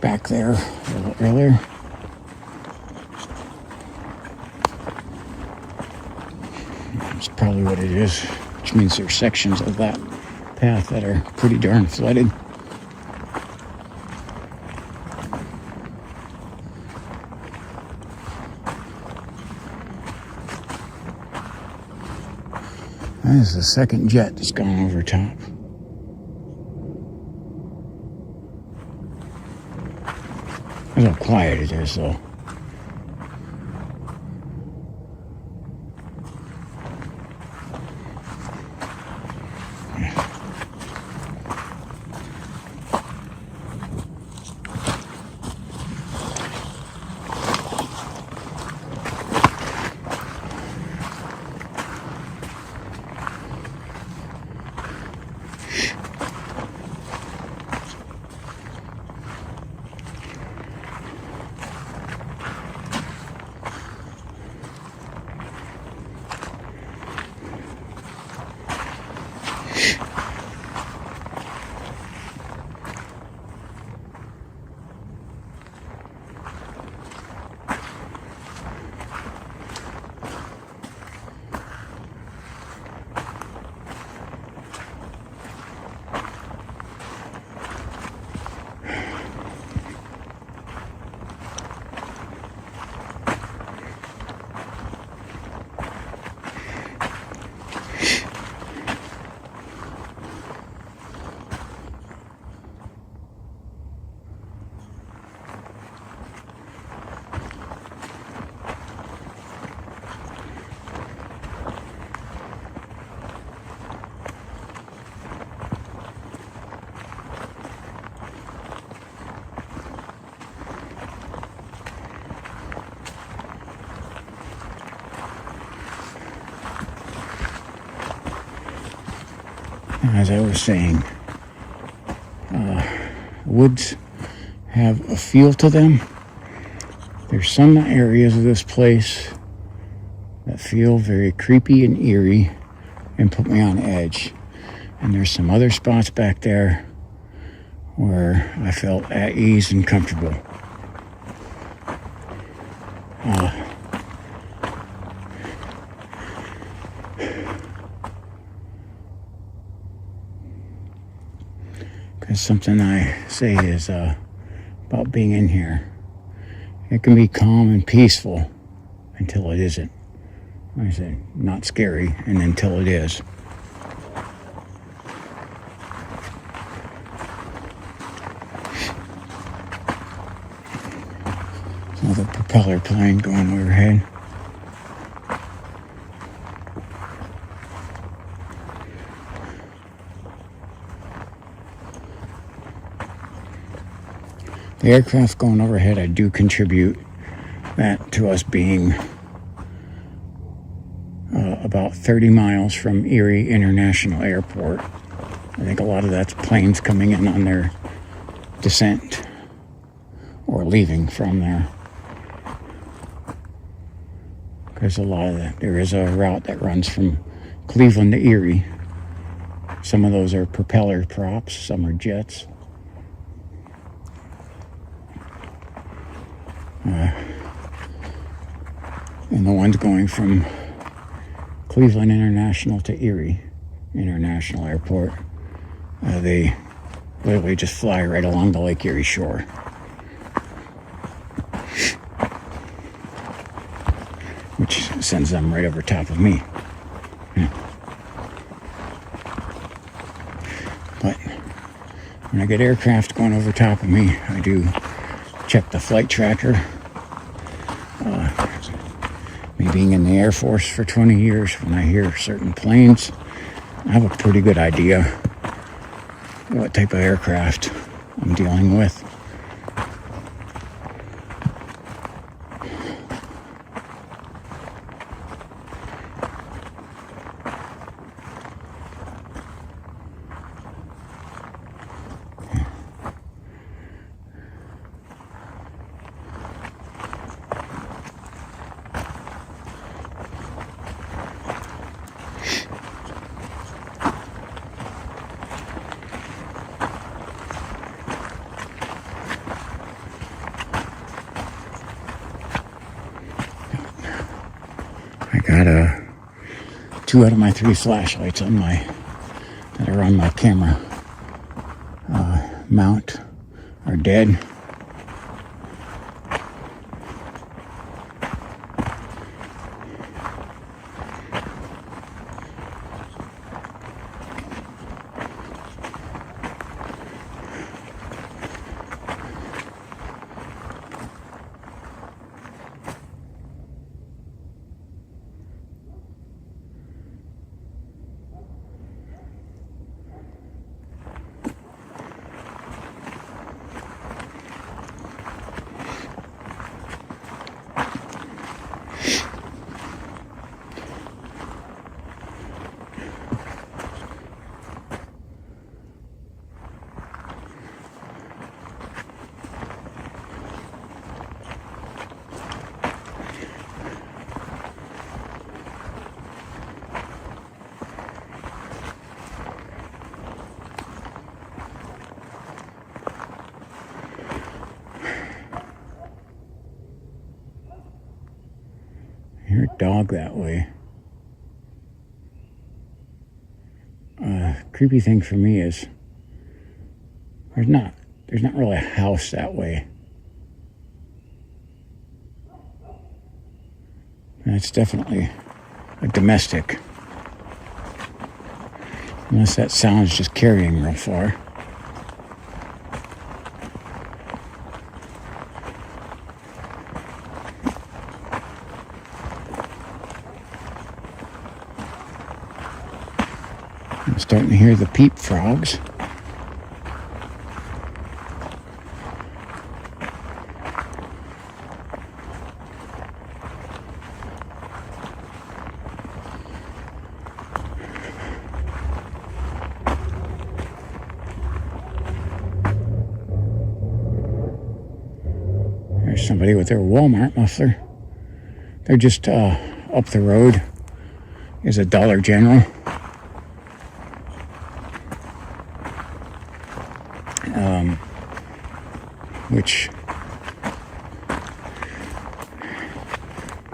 back there a little earlier. That's probably what it is, which means there's sections of that path that are pretty darn flooded. That is the second jet that's gone over top. Look how quiet it is, though. As I was saying, woods have a feel to them. There's some areas of this place that feel very creepy and eerie and put me on edge. And there's some other spots back there where I felt at ease and comfortable. Because something I say is about being in here. It can be calm and peaceful until it isn't. Like I said, not scary, and until it is. Another propeller plane going overhead. The aircraft going overhead, I do contribute that to us being about 30 miles from Erie International Airport. I think a lot of that's planes coming in on their descent or leaving from there. Because a lot of there is a route that runs from Cleveland to Erie. Some of those are propeller props, some are jets. And the ones going from Cleveland International to Erie International Airport, they literally just fly right along the Lake Erie shore. Which sends them right over top of me. Yeah. But when I get aircraft going over top of me, I do check the flight tracker. Me being in the Air Force for 20 years, when I hear certain planes, I have a pretty good idea what type of aircraft I'm dealing with. I got 2 out of my 3 flashlights that are on my camera mount are dead. Hear a dog that way. Creepy thing for me is there's not really a house that way. And it's definitely a domestic. Unless that sound's just carrying real far. I'm starting to hear the peep frogs. There's somebody with their Walmart muffler. They're just up the road is a Dollar General. Which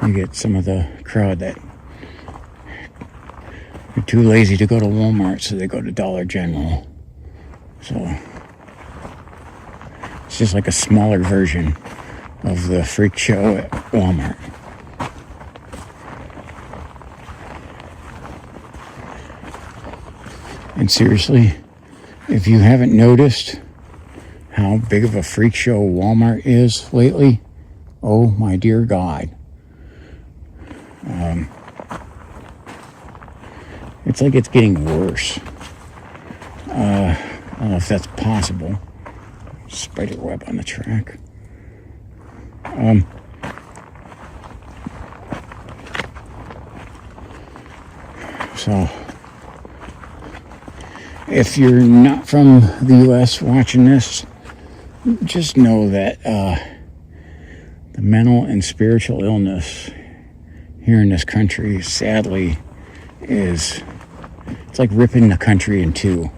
you get some of the crowd that are too lazy to go to Walmart, so they go to Dollar General. So it's just like a smaller version of the freak show at Walmart. And seriously, if you haven't noticed how big of a freak show Walmart is lately, oh my dear God. It's like it's getting worse. I don't know if that's possible. Spider web on the track. So if you're not from the US watching this, just know that the mental and spiritual illness here in this country, sadly, it's like ripping the country in two.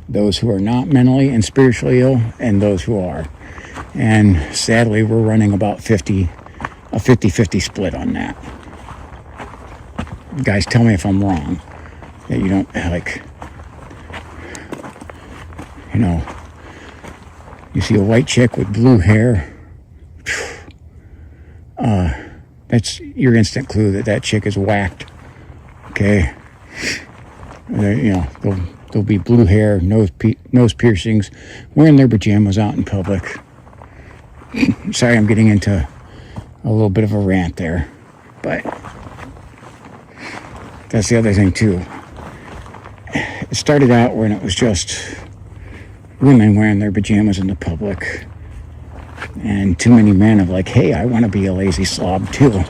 Those who are not mentally and spiritually ill, and those who are. And sadly, we're running about a 50-50 split on that. Guys, tell me if I'm wrong. That you don't, like, you know, you see a white chick with blue hair, that's your instant clue that that chick is whacked. Okay? You know, they'll be blue hair, nose piercings, wearing their pajamas out in public. Sorry, I'm getting into a little bit of a rant there, but that's the other thing too. It started out when it was just women wearing their pajamas in the public, and too many men of like, hey, I want to be a lazy slob too,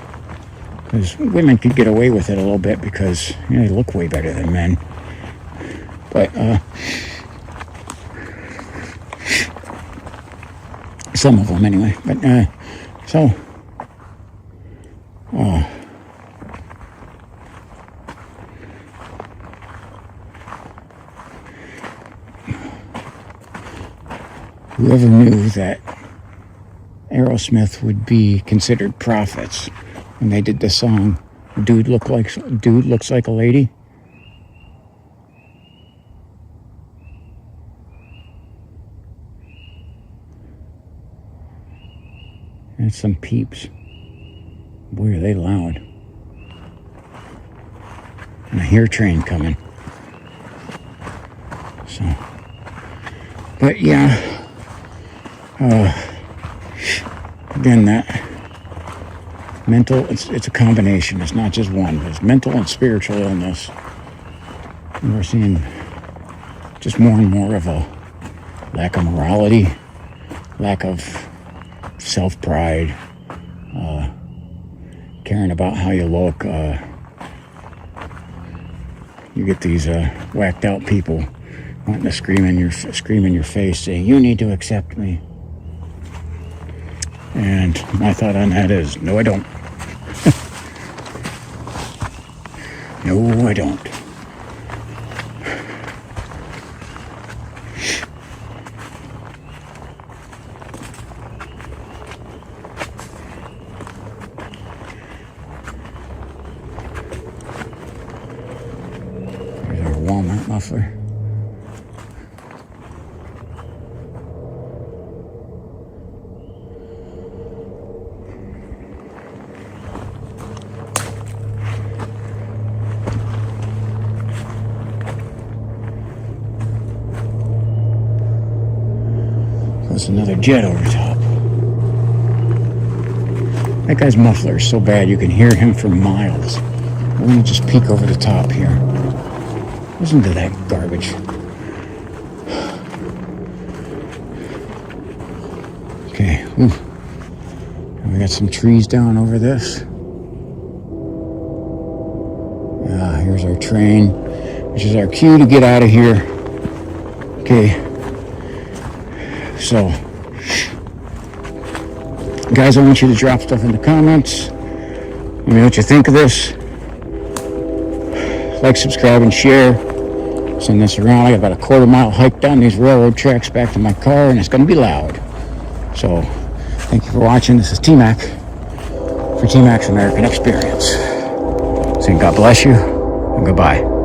because women could get away with it a little bit because, you know, they look way better than men. But some of them anyway. But so whoever knew that Aerosmith would be considered prophets when they did the song Dude looks like a lady. And some peeps. Boy, are they loud. And I hear a train coming. So, but yeah, again, that mental, it's a combination. It's not just one, but it's mental and spiritual illness. And we're seeing just more and more of a lack of morality, lack of self-pride, caring about how you look. You get these whacked out people wanting to scream in your face, saying, "You need to accept me." And my thought on that is, no, I don't. No, I don't. There's our Walmart muffler. There's another jet over top. That guy's muffler is so bad you can hear him for miles. Let me just peek over the top here. Listen to that garbage. Okay, and we got some trees down over this. Here's our train, which is our cue to get out of here. Okay. So, guys, I want you to drop stuff in the comments. Let me know what you think of this. Like, subscribe, and share. Send this around. I got about a quarter-mile hike down these railroad tracks back to my car, and it's going to be loud. So, thank you for watching. This is T-Mac for T-Mac's American Experience. Saying God bless you, and goodbye.